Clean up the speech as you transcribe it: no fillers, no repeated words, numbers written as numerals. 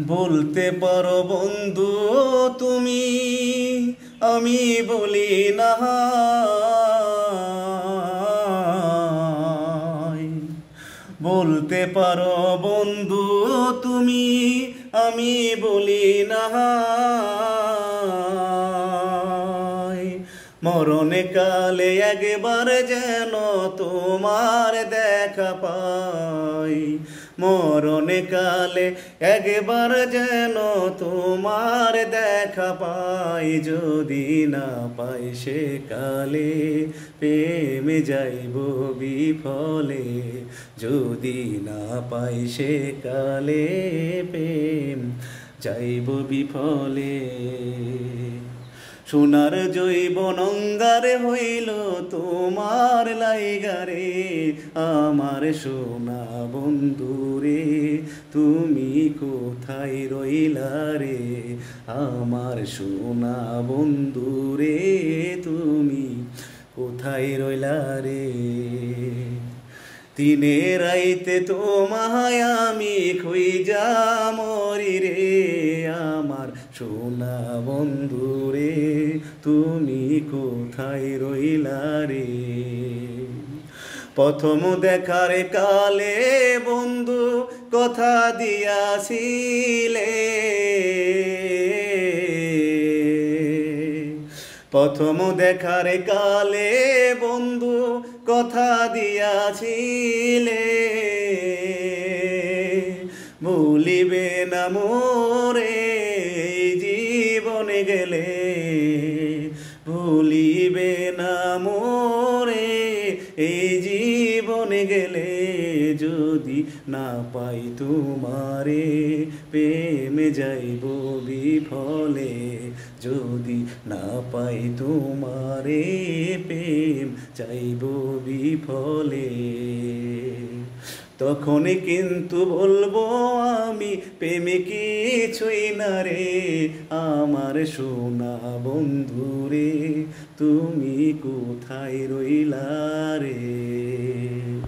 বলতে পারো বন্ধু তুমি, আমি বলি না। বলতে পারো বন্ধু তুমি, আমি বলি না। মরণে কালে একবার যেন তোমার দেখা পাই। মরণে কালে একবার যেন তোমার দেখা পাই। যদি না পাই সে কালে প্রেমে যাইব বিফলে। যদি না পাই সে কালে প্রেম যাইব বিফলে। সোনার জৈবন অঙ্গারে হইল তোমার লাইগারে। আমার সোনা বন্ধুরে তুমি কোথায় রইলা রে। আমার সোনা বন্ধুরে তুমি কোথায় রইলা রে। দিনে রাইতে তোমায় আমি খুঁজা মরি রে। আমার সোনা বন্ধুরে তুমি কোথায় রইলা রে। প্রথম দেখার কালে বন্ধু কথা দিয়াছিলে। প্রথম দেখার কালে বন্ধু কথা দিয়াছিলে। ভুলিবে না মোরে জীবনে গেলে। ভুলিবে না মোরে এই জীবনে গেলে। যদি না পাই তোমারে প্রেমে যাইব বিফলে। যদি না পাই তোমারে প্রেম যাইব বিফলে। তখন কিন্তু বলবো আমি প্রেমে কিছুই না রে। আমার সোনা বন্ধুরে তুমি কোথায় রইলা রে।